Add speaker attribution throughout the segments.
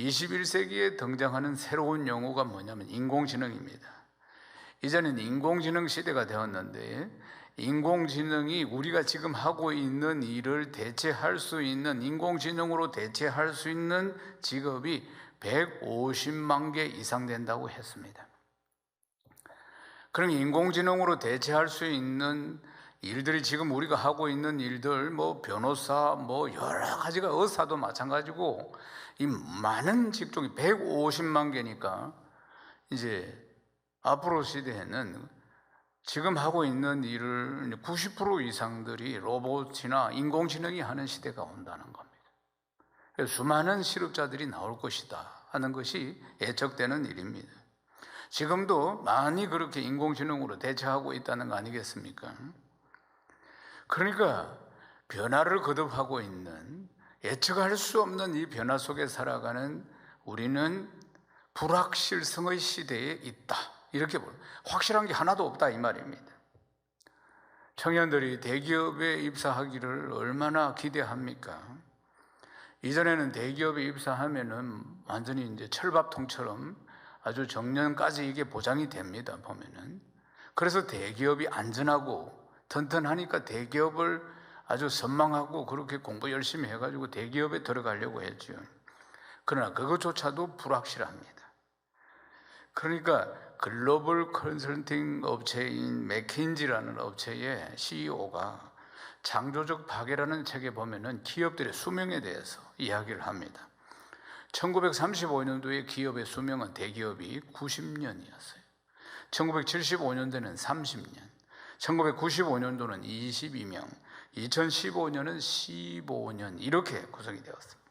Speaker 1: 21세기에 등장하는 새로운 용어가 뭐냐면 인공지능입니다. 이제는 인공지능 시대가 되었는데, 인공지능이 우리가 지금 하고 있는 일을 대체할 수 있는, 인공지능으로 대체할 수 있는 직업이 150만 개 이상 된다고 했습니다. 그럼 인공지능으로 대체할 수 있는 일들이 지금 우리가 하고 있는 일들, 변호사, 여러 가지가, 의사도 마찬가지고, 이 많은 직종이 150만 개니까, 이제 앞으로 시대에는 지금 하고 있는 일을 90% 이상들이 로봇이나 인공지능이 하는 시대가 온다는 겁니다. 수많은 실업자들이 나올 것이다 하는 것이 예측되는 일입니다. 지금도 많이 그렇게 인공지능으로 대처하고 있다는 거 아니겠습니까? 그러니까 변화를 거듭하고 있는, 예측할 수 없는 이 변화 속에 살아가는 우리는 불확실성의 시대에 있다, 이렇게 확실한 게 하나도 없다 이 말입니다. 청년들이 대기업에 입사하기를 얼마나 기대합니까? 이전에는 대기업에 입사하면은 완전히 이제 철밥통처럼 아주 정년까지 이게 보장이 됩니다, 보면은. 그래서 대기업이 안전하고 튼튼하니까 대기업을 아주 선망하고 그렇게 공부 열심히 해가지고 대기업에 들어가려고 했죠. 그러나 그것조차도 불확실합니다. 그러니까 글로벌 컨설팅 업체인 맥킨지라는 업체의 CEO가 창조적 파괴라는 책에 보면은 기업들의 수명에 대해서 이야기를 합니다. 1935년도에 기업의 수명은 대기업이 90년이었어요. 1975년도에는 30년, 1995년도는 22명, 2015년은 15년, 이렇게 구성이 되었습니다.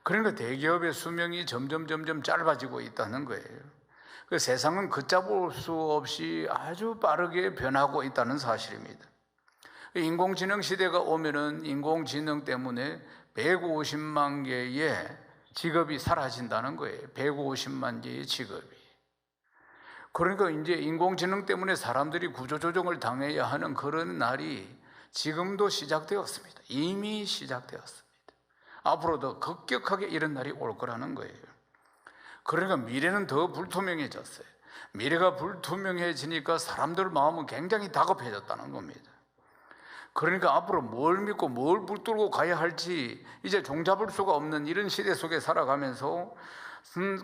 Speaker 1: 그러니까 대기업의 수명이 점점 짧아지고 있다는 거예요. 그 세상은 걷잡을 수 없이 아주 빠르게 변하고 있다는 사실입니다. 인공지능 시대가 오면은 인공지능 때문에 150만 개의 직업이 사라진다는 거예요. 150만 개의 직업이. 그러니까 이제 인공지능 때문에 사람들이 구조조정을 당해야 하는 그런 날이 지금도 시작되었습니다. 이미 시작되었습니다. 앞으로 더 급격하게 이런 날이 올 거라는 거예요. 그러니까 미래는 더 불투명해졌어요. 미래가 불투명해지니까 사람들 마음은 굉장히 다급해졌다는 겁니다. 그러니까 앞으로 뭘 믿고 뭘 붙들고 가야 할지 이제 종잡을 수가 없는 이런 시대 속에 살아가면서,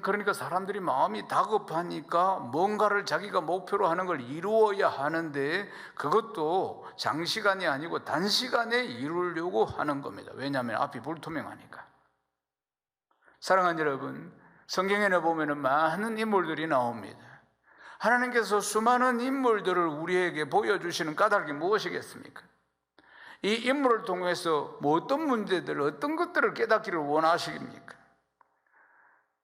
Speaker 1: 그러니까 사람들이 마음이 다급하니까 뭔가를 자기가 목표로 하는 걸 이루어야 하는데, 그것도 장시간이 아니고 단시간에 이루려고 하는 겁니다. 왜냐하면 앞이 불투명하니까. 사랑하는 여러분, 성경에 보면 많은 인물들이 나옵니다. 하나님께서 수많은 인물들을 우리에게 보여주시는 까닭이 무엇이겠습니까? 이 인물을 통해서 어떤 문제들, 어떤 것들을 깨닫기를 원하십니까?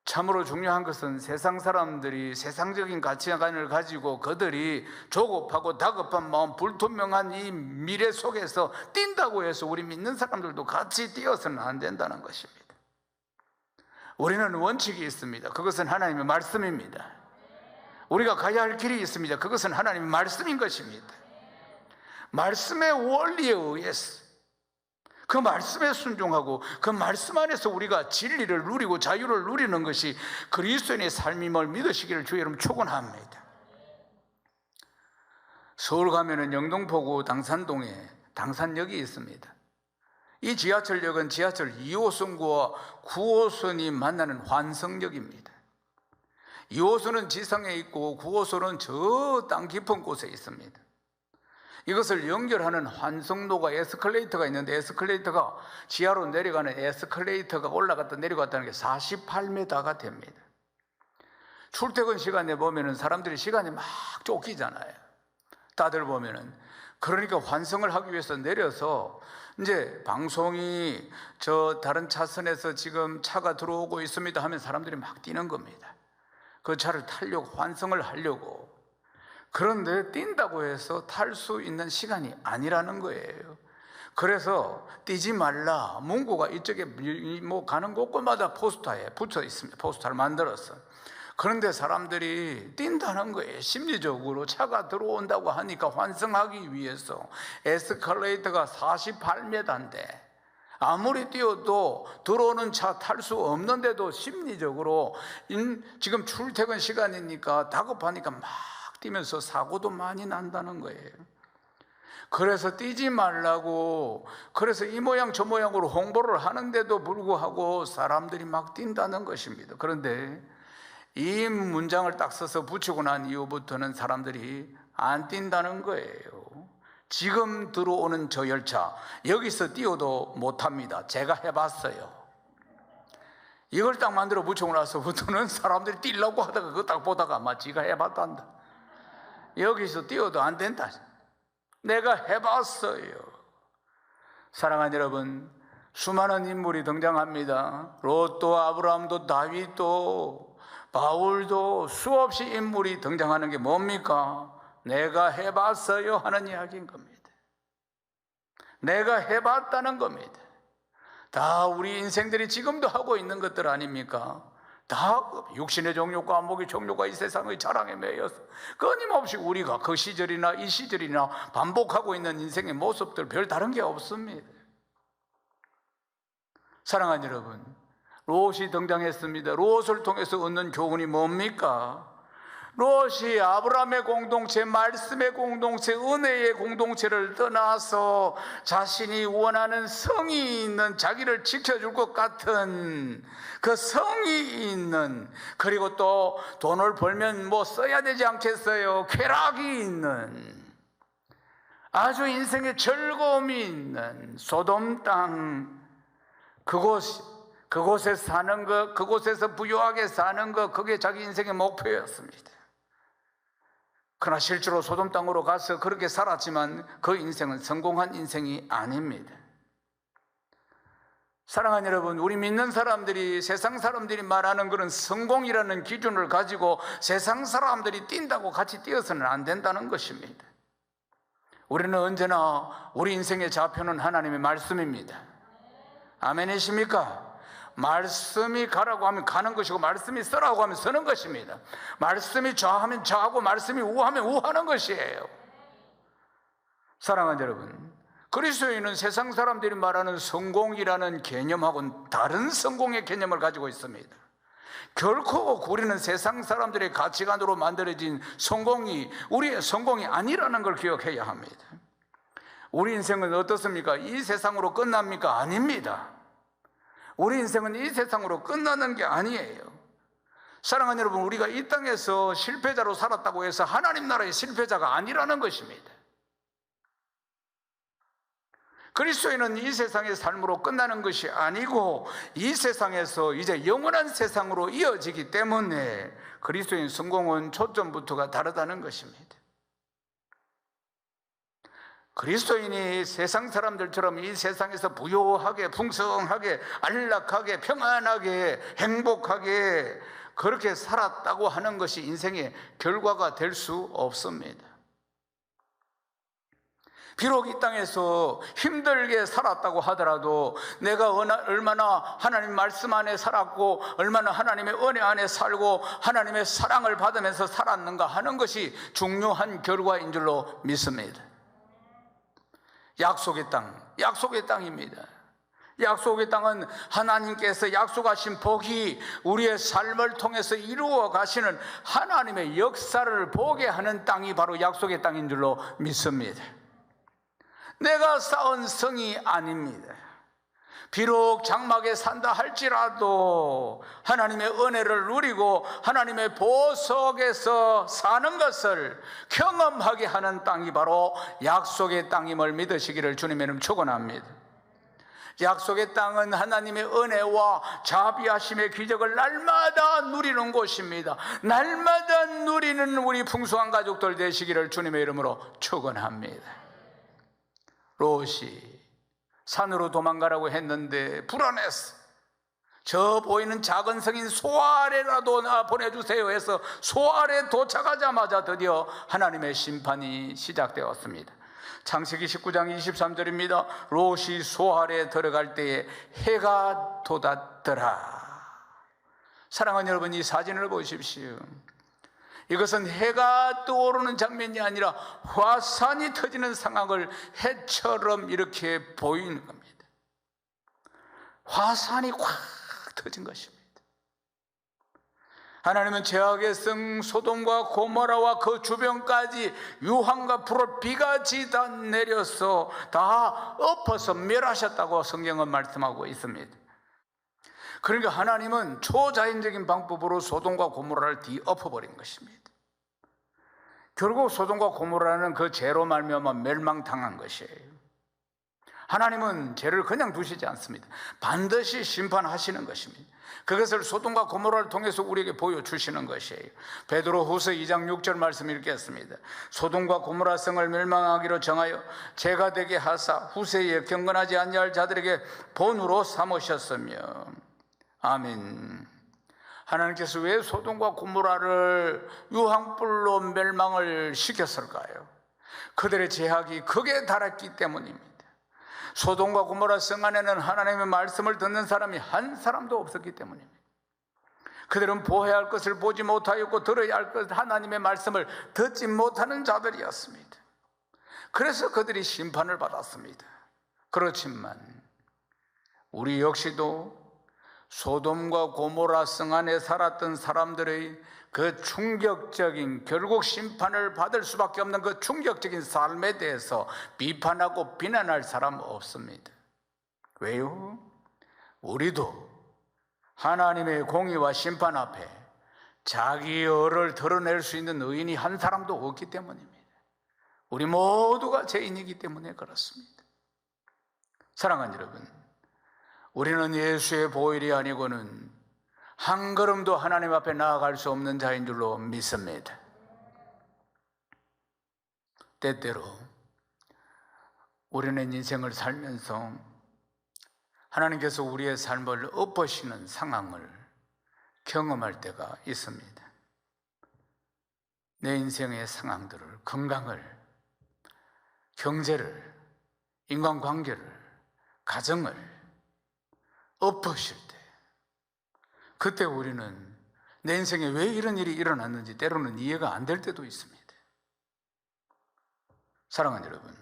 Speaker 1: 참으로 중요한 것은 세상 사람들이 세상적인 가치관을 가지고 그들이 조급하고 다급한 마음, 불투명한 이 미래 속에서 뛴다고 해서 우리 믿는 사람들도 같이 뛰어서는 안 된다는 것입니다. 우리는 원칙이 있습니다. 그것은 하나님의 말씀입니다. 우리가 가야 할 길이 있습니다. 그것은 하나님의 말씀인 것입니다. 말씀의 원리에 의해서, 그 말씀에 순종하고 그 말씀 안에서 우리가 진리를 누리고 자유를 누리는 것이 그리스도인의 삶임을 믿으시기를 주의 이름 축원합니다. 서울 가면은 영등포구 당산동에 당산역이 있습니다. 이 지하철역은 지하철 2호선과 9호선이 만나는 환승역입니다. 2호선은 지상에 있고 9호선은 저 땅 깊은 곳에 있습니다. 이것을 연결하는 환승로가 에스컬레이터가 있는데, 에스컬레이터가 지하로 내려가는 에스컬레이터가 올라갔다 내려갔다는 게 48m가 됩니다. 출퇴근 시간에 보면은 사람들이 시간이 막 쫓기잖아요. 다들 보면은. 그러니까 환승을 하기 위해서 내려서 이제 방송이 저 다른 차선에서 지금 차가 들어오고 있습니다 하면 사람들이 막 뛰는 겁니다. 그 차를 타려고, 환승을 하려고. 그런데 뛴다고 해서 탈 수 있는 시간이 아니라는 거예요. 그래서 뛰지 말라 문구가 이쪽에 가는 곳곳마다 포스터에 붙어 있습니다. 포스터를 만들었어. 그런데 사람들이 뛴다는 거예요. 심리적으로 차가 들어온다고 하니까 환승하기 위해서. 에스컬레이터가 48m인데 아무리 뛰어도 들어오는 차 탈 수 없는데도 심리적으로 지금 출퇴근 시간이니까 다급하니까 막 뛰면서 사고도 많이 난다는 거예요. 그래서 뛰지 말라고, 그래서 이 모양 저 모양으로 홍보를 하는데도 불구하고 사람들이 막 뛴다는 것입니다. 그런데 이 문장을 딱 써서 붙이고 난 이후부터는 사람들이 안 뛴다는 거예요. 지금 들어오는 저 열차 여기서 뛰어도 못합니다. 제가 해봤어요. 이걸 딱 만들어 붙이고 나서부터는 사람들이 뛰려고 하다가 그거 딱 보다가 아마 지가 해봤단다. 여기서 뛰어도 안 된다. 내가 해봤어요. 사랑하는 여러분, 수많은 인물이 등장합니다. 롯도, 아브라함도, 다윗도, 바울도 수없이 인물이 등장하는 게 뭡니까? 내가 해봤어요 하는 이야기인 겁니다. 내가 해봤다는 겁니다. 다 우리 인생들이 지금도 하고 있는 것들 아닙니까? 다 육신의 정욕과 안목의 정욕과 이 세상의 자랑에 매여서 끊임없이 우리가 그 시절이나 이 시절이나 반복하고 있는 인생의 모습들 별 다른 게 없습니다. 사랑하는 여러분, 롯이 등장했습니다. 롯을 통해서 얻는 교훈이 뭡니까? 롯이 아브라함의 공동체, 말씀의 공동체, 은혜의 공동체를 떠나서 자신이 원하는 성이 있는, 자기를 지켜줄 것 같은 그 성이 있는, 그리고 또 돈을 벌면 뭐 써야 되지 않겠어요? 쾌락이 있는, 아주 인생에 즐거움이 있는 소돔 땅, 그곳에 사는 것, 그곳에서 부유하게 사는 것, 그게 자기 인생의 목표였습니다. 그러나 실제로 소돔 땅으로 가서 그렇게 살았지만 그 인생은 성공한 인생이 아닙니다. 사랑하는 여러분, 우리 믿는 사람들이 세상 사람들이 말하는 그런 성공이라는 기준을 가지고 세상 사람들이 뛴다고 같이 뛰어서는 안 된다는 것입니다. 우리는 언제나 우리 인생의 좌표는 하나님의 말씀입니다. 아멘이십니까? 말씀이 가라고 하면 가는 것이고 말씀이 서라고 하면 서는 것입니다. 말씀이 좌하면 좌하고 말씀이 우하면 우하는 것이에요. 사랑하는 여러분, 그리스도인은 세상 사람들이 말하는 성공이라는 개념하고는 다른 성공의 개념을 가지고 있습니다. 결코 우리는 세상 사람들의 가치관으로 만들어진 성공이 우리의 성공이 아니라는 걸 기억해야 합니다. 우리 인생은 어떻습니까? 이 세상으로 끝납니까? 아닙니다. 우리 인생은 이 세상으로 끝나는 게 아니에요. 사랑하는 여러분, 우리가 이 땅에서 실패자로 살았다고 해서 하나님 나라의 실패자가 아니라는 것입니다. 그리스도인은 이 세상의 삶으로 끝나는 것이 아니고 이 세상에서 이제 영원한 세상으로 이어지기 때문에 그리스도인 성공은 초점부터가 다르다는 것입니다. 그리스도인이 세상 사람들처럼 이 세상에서 부유하게, 풍성하게, 안락하게, 평안하게, 행복하게 그렇게 살았다고 하는 것이 인생의 결과가 될 수 없습니다. 비록 이 땅에서 힘들게 살았다고 하더라도 내가 얼마나 하나님 말씀 안에 살았고 얼마나 하나님의 은혜 안에 살고 하나님의 사랑을 받으면서 살았는가 하는 것이 중요한 결과인 줄로 믿습니다. 약속의 땅입니다. 약속의 땅은 하나님께서 약속하신 복이 우리의 삶을 통해서 이루어 가시는 하나님의 역사를 보게 하는 땅이 바로 약속의 땅인 줄로 믿습니다. 내가 쌓은 성이 아닙니다. 비록 장막에 산다 할지라도 하나님의 은혜를 누리고 하나님의 보석에서 사는 것을 경험하게 하는 땅이 바로 약속의 땅임을 믿으시기를 주님의 이름 축원합니다. 약속의 땅은 하나님의 은혜와 자비하심의 기적을 날마다 누리는 곳입니다. 날마다 누리는 우리 풍성한 가족들 되시기를 주님의 이름으로 축원합니다. 롯이 산으로 도망가라고 했는데 불안했어. 저 보이는 작은 성인 소아래라도 보내주세요 해서 소아래 도착하자마자 드디어 하나님의 심판이 시작되었습니다. 창세기 19장 23절입니다. 롯이 소아래에 들어갈 때에 해가 돋았더라. 사랑하는 여러분, 이 사진을 보십시오. 이것은 해가 떠오르는 장면이 아니라 화산이 터지는 상황을 해처럼 이렇게 보이는 겁니다. 화산이 확 터진 것입니다. 하나님은 죄악의 성 소돔과 고모라와 그 주변까지 유황과 불을 비같이 다 내려서 다 엎어서 멸하셨다고 성경은 말씀하고 있습니다. 그러니까 하나님은 초자연적인 방법으로 소돔과 고모라를 뒤엎어버린 것입니다. 결국 소돔과 고모라는 그 죄로 말미암아 멸망당한 것이에요. 하나님은 죄를 그냥 두시지 않습니다. 반드시 심판하시는 것입니다. 그것을 소돔과 고모라를 통해서 우리에게 보여주시는 것이에요. 베드로후서 2장 6절 말씀 읽겠습니다. 소돔과 고모라 성을 멸망하기로 정하여 죄가 되게 하사 후세에 경건하지 아니할 자들에게 본으로 삼으셨으며. 아멘. 하나님께서 왜 소돔과 고모라를 유황불로 멸망을 시켰을까요? 그들의 죄악이 극에 달했기 때문입니다. 소돔과 고모라 성 안에는 하나님의 말씀을 듣는 사람이 한 사람도 없었기 때문입니다. 그들은 보아야 할 것을 보지 못하였고 들어야 할 것 하나님의 말씀을 듣지 못하는 자들이었습니다. 그래서 그들이 심판을 받았습니다. 그렇지만 우리 역시도 소돔과 고모라 성 안에 살았던 사람들의 그 충격적인, 결국 심판을 받을 수밖에 없는 그 충격적인 삶에 대해서 비판하고 비난할 사람 없습니다. 왜요? 우리도 하나님의 공의와 심판 앞에 자기의 의를 드러낼 수 있는 의인이 한 사람도 없기 때문입니다. 우리 모두가 죄인이기 때문에 그렇습니다. 사랑하는 여러분, 우리는 예수의 보혈이 아니고는 한 걸음도 하나님 앞에 나아갈 수 없는 자인 줄로 믿습니다. 때때로 우리는 인생을 살면서 하나님께서 우리의 삶을 엎으시는 상황을 경험할 때가 있습니다. 내 인생의 상황들을, 건강을, 경제를, 인간관계를, 가정을 엎으실 때, 그때 우리는 내 인생에 왜 이런 일이 일어났는지 때로는 이해가 안 될 때도 있습니다. 사랑하는 여러분,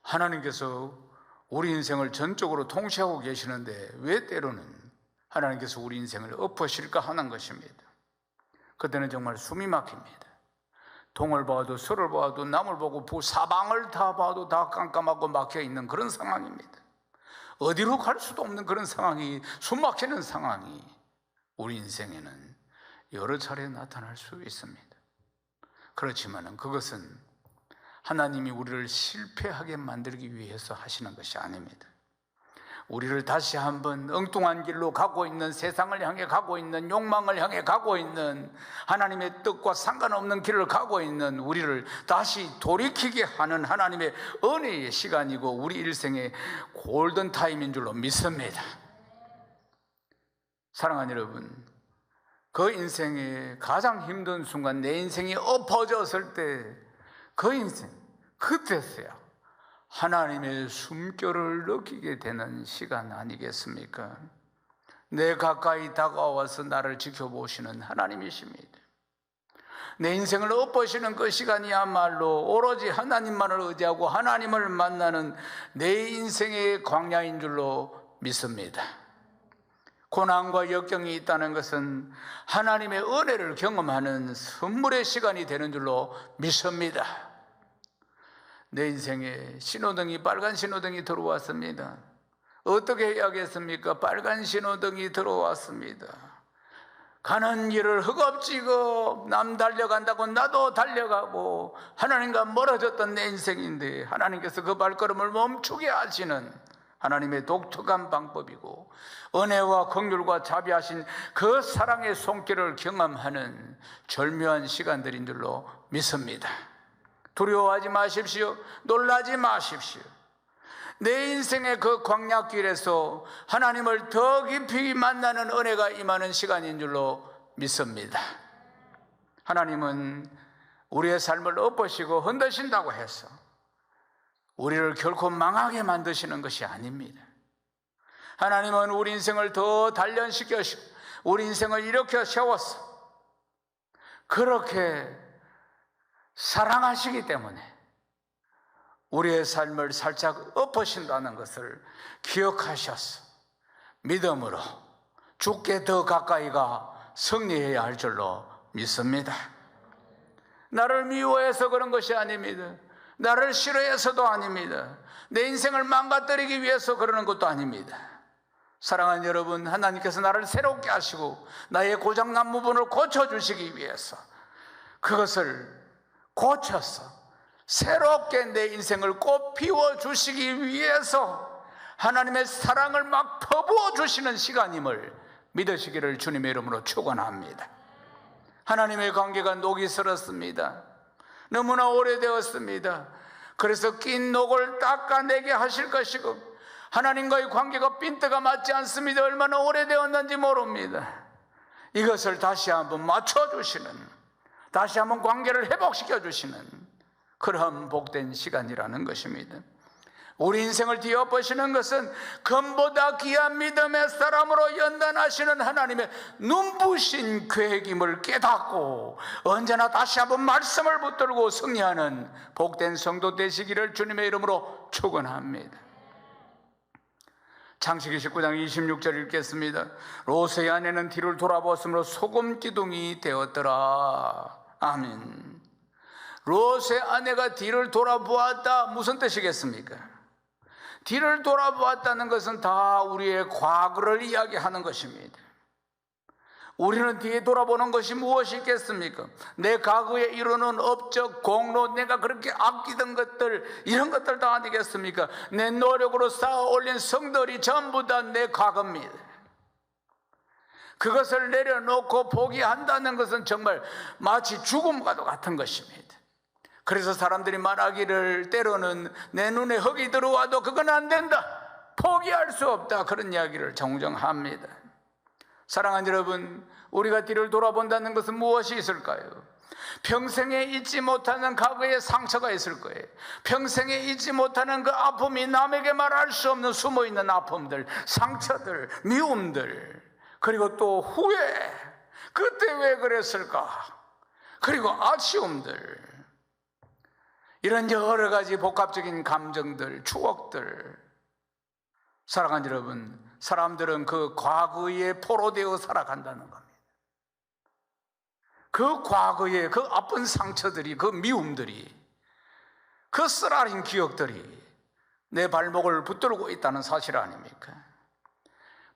Speaker 1: 하나님께서 우리 인생을 전적으로 통치하고 계시는데 왜 때로는 하나님께서 우리 인생을 엎으실까 하는 것입니다. 그때는 정말 숨이 막힙니다. 동을 봐도 서를 봐도 남을 보고 사방을 다 봐도 다 깜깜하고 막혀있는 그런 상황입니다. 어디로 갈 수도 없는 그런 상황이, 숨 막히는 상황이 우리 인생에는 여러 차례 나타날 수 있습니다. 그렇지만 그것은 하나님이 우리를 실패하게 만들기 위해서 하시는 것이 아닙니다. 우리를 다시 한번 엉뚱한 길로 가고 있는, 세상을 향해 가고 있는, 욕망을 향해 가고 있는, 하나님의 뜻과 상관없는 길을 가고 있는 우리를 다시 돌이키게 하는 하나님의 은혜의 시간이고 우리 일생의 골든타임인 줄로 믿습니다. 사랑하는 여러분, 그 인생의 가장 힘든 순간, 내 인생이 엎어졌을 때 그 인생, 그때서야 하나님의 숨결을 느끼게 되는 시간 아니겠습니까? 내 가까이 다가와서 나를 지켜보시는 하나님이십니다. 내 인생을 엎으시는 그 시간이야말로 오로지 하나님만을 의지하고 하나님을 만나는 내 인생의 광야인 줄로 믿습니다. 고난과 역경이 있다는 것은 하나님의 은혜를 경험하는 선물의 시간이 되는 줄로 믿습니다. 내 인생에 신호등이, 빨간 신호등이 들어왔습니다. 어떻게 해야겠습니까? 빨간 신호등이 들어왔습니다. 가는 길을 허겁지겁 남 달려간다고 나도 달려가고 하나님과 멀어졌던 내 인생인데 하나님께서 그 발걸음을 멈추게 하시는 하나님의 독특한 방법이고 은혜와 긍휼과 자비하신 그 사랑의 손길을 경험하는 절묘한 시간들인 줄로 믿습니다. 두려워하지 마십시오. 놀라지 마십시오. 내 인생의 그 광야길에서 하나님을 더 깊이 만나는 은혜가 임하는 시간인 줄로 믿습니다. 하나님은 우리의 삶을 엎으시고 흔드신다고 해서 우리를 결코 망하게 만드시는 것이 아닙니다. 하나님은 우리 인생을 더 단련시켜서 우리 인생을 일으켜 세워서 그렇게 사랑하시기 때문에 우리의 삶을 살짝 엎으신다는 것을 기억하셔서 믿음으로 주께 더 가까이가 승리해야 할 줄로 믿습니다. 나를 미워해서 그런 것이 아닙니다. 나를 싫어해서도 아닙니다. 내 인생을 망가뜨리기 위해서 그러는 것도 아닙니다. 사랑하는 여러분, 하나님께서 나를 새롭게 하시고 나의 고장난 부분을 고쳐주시기 위해서, 그것을 고쳐서 새롭게 내 인생을 꽃 피워주시기 위해서 하나님의 사랑을 막 퍼부어 주시는 시간임을 믿으시기를 주님의 이름으로 축원합니다. 하나님의 관계가 녹이 슬었습니다. 너무나 오래되었습니다. 그래서 낀 녹을 닦아내게 하실 것이고, 하나님과의 관계가 핀트가 맞지 않습니다. 얼마나 오래되었는지 모릅니다. 이것을 다시 한번 맞춰주시는, 다시 한번 관계를 회복시켜주시는 그런 복된 시간이라는 것입니다. 우리 인생을 뒤엎으시는 것은 금보다 귀한 믿음의 사람으로 연단하시는 하나님의 눈부신 계획임을 깨닫고 언제나 다시 한번 말씀을 붙들고 승리하는 복된 성도 되시기를 주님의 이름으로 축원합니다. 창세기 19장 26절 읽겠습니다. 롯의 아내는 뒤를 돌아보았으므로 소금 기둥이 되었더라. 아멘. 롯의 아내가 뒤를 돌아보았다, 무슨 뜻이겠습니까? 뒤를 돌아보았다는 것은 다 우리의 과거를 이야기하는 것입니다. 우리는 뒤에 돌아보는 것이 무엇이 있겠습니까? 내 과거에 이루는 업적, 공로, 내가 그렇게 아끼던 것들, 이런 것들 다 아니겠습니까? 내 노력으로 쌓아 올린 성들이 전부 다 내 과거입니다. 그것을 내려놓고 포기한다는 것은 정말 마치 죽음과도 같은 것입니다. 그래서 사람들이 말하기를 때로는 내 눈에 흙이 들어와도 그건 안 된다, 포기할 수 없다, 그런 이야기를 종종 합니다. 사랑하는 여러분, 우리가 뒤를 돌아본다는 것은 무엇이 있을까요? 평생에 잊지 못하는 과거의 상처가 있을 거예요. 평생에 잊지 못하는 그 아픔이, 남에게 말할 수 없는 숨어있는 아픔들, 상처들, 미움들, 그리고 또 후회, 그때 왜 그랬을까, 그리고 아쉬움들, 이런 여러 가지 복합적인 감정들, 추억들. 사랑하는 여러분, 사람들은 그 과거에 포로되어 살아간다는 겁니다. 그 과거의 그 아픈 상처들이, 그 미움들이, 그 쓰라린 기억들이 내 발목을 붙들고 있다는 사실 아닙니까?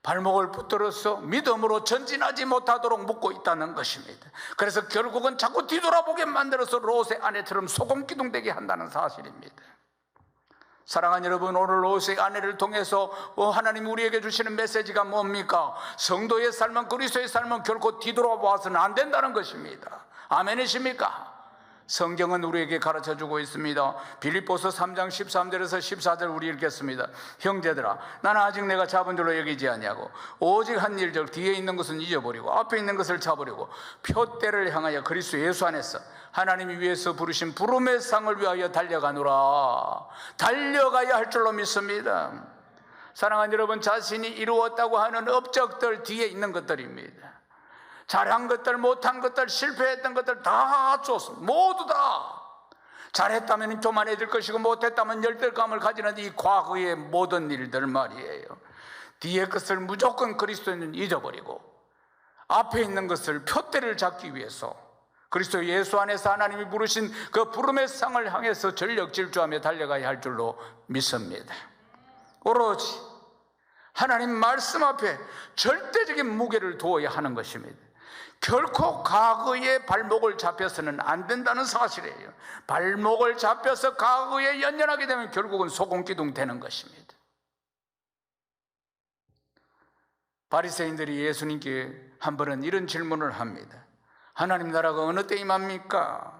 Speaker 1: 발목을 붙들어서 믿음으로 전진하지 못하도록 묶고 있다는 것입니다. 그래서 결국은 자꾸 뒤돌아보게 만들어서 롯의 아내처럼 소금기둥 되게 한다는 사실입니다. 사랑하는 여러분, 오늘 롯의 아내를 통해서 하나님 우리에게 주시는 메시지가 뭡니까? 성도의 삶은, 그리스도의 삶은 결코 뒤돌아봐서는 안 된다는 것입니다. 아멘이십니까? 성경은 우리에게 가르쳐주고 있습니다. 빌립보서 3장 13절에서 14절 우리 읽겠습니다. 형제들아, 나는 아직 내가 잡은 줄로 여기지 아니하고 오직 한 일적 뒤에 있는 것은 잊어버리고 앞에 있는 것을 잡으려고 표대를 향하여 그리스도 예수 안에서 하나님이 위해서 부르신 부름의 상을 위하여 달려가노라. 달려가야 할 줄로 믿습니다. 사랑하는 여러분, 자신이 이루었다고 하는 업적들 뒤에 있는 것들입니다. 잘한 것들, 못한 것들, 실패했던 것들 다 좋습니다. 모두 다 잘했다면 교만해질 것이고 못했다면 열등감을 가지는 이 과거의 모든 일들 말이에요. 뒤에 것을 무조건 그리스도인은 잊어버리고 앞에 있는 것을 표대를 잡기 위해서 그리스도 예수 안에서 하나님이 부르신 그 부름의 상을 향해서 전력 질주하며 달려가야 할 줄로 믿습니다. 오로지 하나님 말씀 앞에 절대적인 무게를 두어야 하는 것입니다. 결코 과거의 발목을 잡혀서는 안 된다는 사실이에요. 발목을 잡혀서 과거에 연연하게 되면 결국은 소금기둥 되는 것입니다. 바리새인들이 예수님께 한 번은 이런 질문을 합니다. 하나님 나라가 어느 때 임합니까?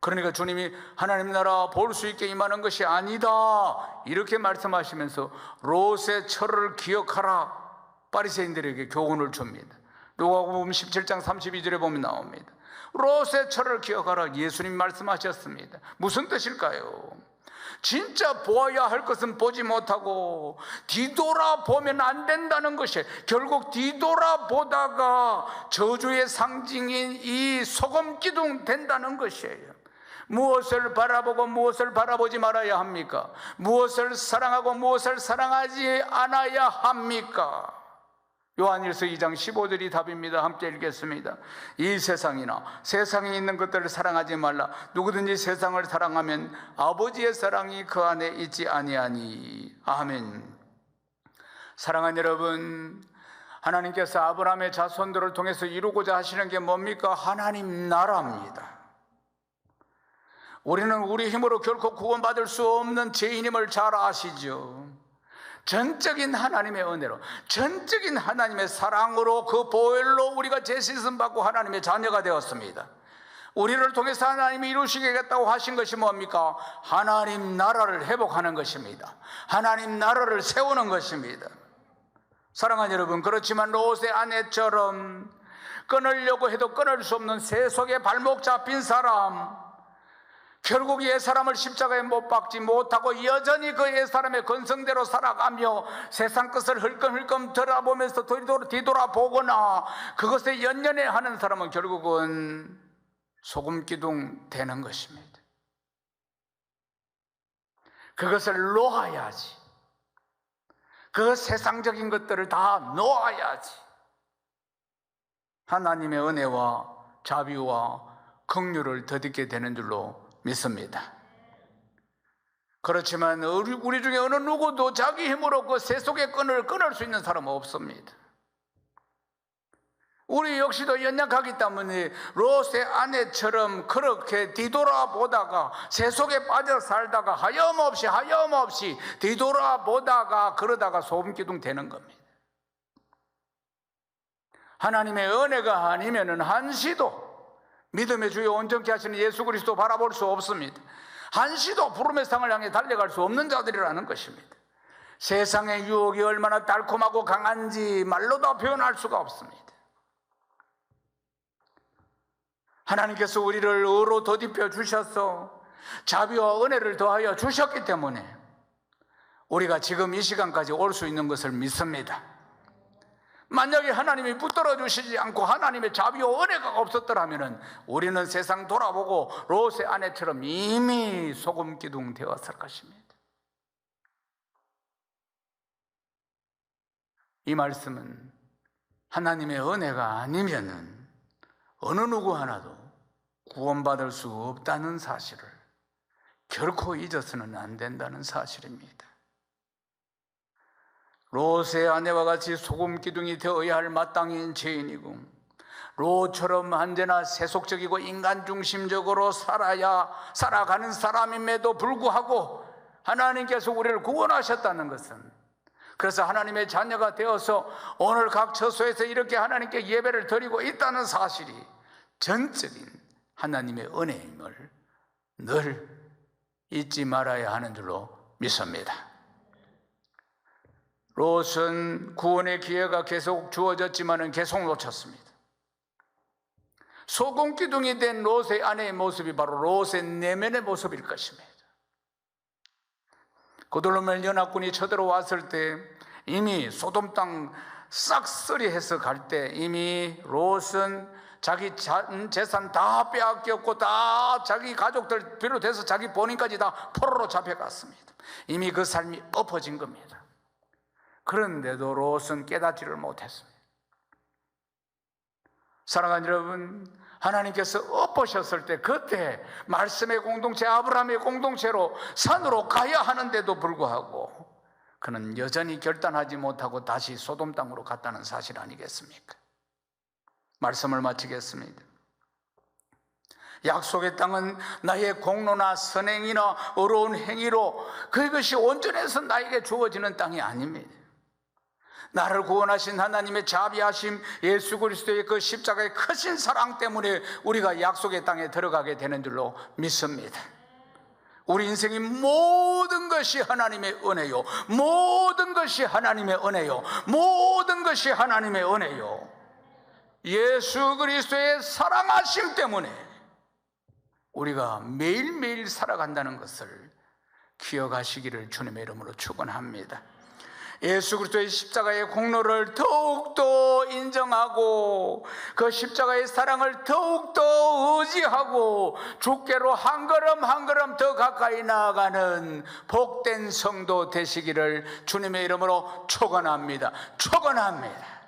Speaker 1: 그러니까 주님이 하나님 나라 볼 수 있게 임하는 것이 아니다, 이렇게 말씀하시면서 롯의 철을 기억하라, 바리새인들에게 교훈을 줍니다. 누가복음 17장 32절에 보면 나옵니다. 롯의 철을 기억하라, 예수님 말씀하셨습니다. 무슨 뜻일까요? 진짜 보아야 할 것은 보지 못하고 뒤돌아보면 안 된다는 것이, 결국 뒤돌아보다가 저주의 상징인 이 소금기둥 된다는 것이에요. 무엇을 바라보고 무엇을 바라보지 말아야 합니까? 무엇을 사랑하고 무엇을 사랑하지 않아야 합니까? 요한일서 2장 15절이 답입니다. 함께 읽겠습니다. 이 세상이나 세상에 있는 것들을 사랑하지 말라. 누구든지 세상을 사랑하면 아버지의 사랑이 그 안에 있지 아니하니. 아멘. 사랑하는 여러분, 하나님께서 아브라함의 자손들을 통해서 이루고자 하시는 게 뭡니까? 하나님 나라입니다. 우리는 우리 힘으로 결코 구원받을 수 없는 죄인임을 잘 아시죠? 전적인 하나님의 은혜로, 전적인 하나님의 사랑으로, 그 보혈로 우리가 죄씻음 받고 하나님의 자녀가 되었습니다. 우리를 통해서 하나님이 이루시겠다고 하신 것이 뭡니까? 하나님 나라를 회복하는 것입니다. 하나님 나라를 세우는 것입니다. 사랑하는 여러분, 그렇지만 롯의 아내처럼 끊으려고 해도 끊을 수 없는 새 속에 발목 잡힌 사람, 결국 옛사람을 십자가에 못 박지 못하고 여전히 그 옛사람의 건성대로 살아가며 세상 것을 흘끔흘끔 돌아보면서 뒤돌아보거나 그것에 연연해하는 사람은 결국은 소금기둥 되는 것입니다. 그것을 놓아야지. 그 세상적인 것들을 다 놓아야지 하나님의 은혜와 자비와 긍휼을 덧입게 되는 줄로 믿습니다. 그렇지만 우리 중에 어느 누구도 자기 힘으로 그 새 속의 끈을 끊을 수 있는 사람은 없습니다. 우리 역시도 연약하기 때문에 롯의 아내처럼 그렇게 뒤돌아보다가 새 속에 빠져 살다가 하염없이 뒤돌아보다가 그러다가 소금기둥 되는 겁니다. 하나님의 은혜가 아니면은 한시도 믿음의 주여 온전케 하시는 예수 그리스도 바라볼 수 없습니다. 한시도 부름의 상을 향해 달려갈 수 없는 자들이라는 것입니다. 세상의 유혹이 얼마나 달콤하고 강한지 말로 다 표현할 수가 없습니다. 하나님께서 우리를 의로 덧입혀 주셔서 자비와 은혜를 더하여 주셨기 때문에 우리가 지금 이 시간까지 올 수 있는 것을 믿습니다. 만약에 하나님이 붙들어 주시지 않고 하나님의 자비와 은혜가 없었더라면 우리는 세상 돌아보고 롯의 아내처럼 이미 소금기둥 되었을 것입니다. 이 말씀은 하나님의 은혜가 아니면은 어느 누구 하나도 구원받을 수 없다는 사실을 결코 잊어서는 안 된다는 사실입니다. 롯의 아내와 같이 소금기둥이 되어야 할 마땅한 죄인이고 롯처럼 언제나 세속적이고 인간중심적으로 살아가는 사람임에도 불구하고 하나님께서 우리를 구원하셨다는 것은, 그래서 하나님의 자녀가 되어서 오늘 각 처소에서 이렇게 하나님께 예배를 드리고 있다는 사실이 전적인 하나님의 은혜임을 늘 잊지 말아야 하는 줄로 믿습니다. 롯은 구원의 기회가 계속 주어졌지만 계속 놓쳤습니다. 소금기둥이 된 롯의 아내의 모습이 바로 롯의 내면의 모습일 것입니다. 고돌로멜 연합군이 쳐들어왔을 때 이미 소돔 땅 싹쓸이해서 갈 때 이미 롯은 자기 재산 다 빼앗겼고 다 자기 가족들 비롯해서 자기 본인까지 다 포로로 잡혀갔습니다. 이미 그 삶이 엎어진 겁니다. 그런데도 롯은 깨닫지를 못했습니다. 사랑하는 여러분, 하나님께서 엎으셨을 때 그때 말씀의 공동체, 아브라함의 공동체로 산으로 가야 하는데도 불구하고 그는 여전히 결단하지 못하고 다시 소돔 땅으로 갔다는 사실 아니겠습니까? 말씀을 마치겠습니다. 약속의 땅은 나의 공로나 선행이나 어려운 행위로 그것이 온전해서 나에게 주어지는 땅이 아닙니다. 나를 구원하신 하나님의 자비하심, 예수 그리스도의 그 십자가의 크신 사랑 때문에 우리가 약속의 땅에 들어가게 되는 줄로 믿습니다. 우리 인생의 모든 것이 하나님의 은혜요, 모든 것이 하나님의 은혜요, 모든 것이 하나님의 은혜요, 예수 그리스도의 사랑하심 때문에 우리가 매일매일 살아간다는 것을 기억하시기를 주님의 이름으로 축원합니다. 예수 그리스도의 십자가의 공로를 더욱더 인정하고 그 십자가의 사랑을 더욱더 의지하고 주께로 한 걸음 한 걸음 더 가까이 나아가는 복된 성도 되시기를 주님의 이름으로 축원합니다. 축원합니다.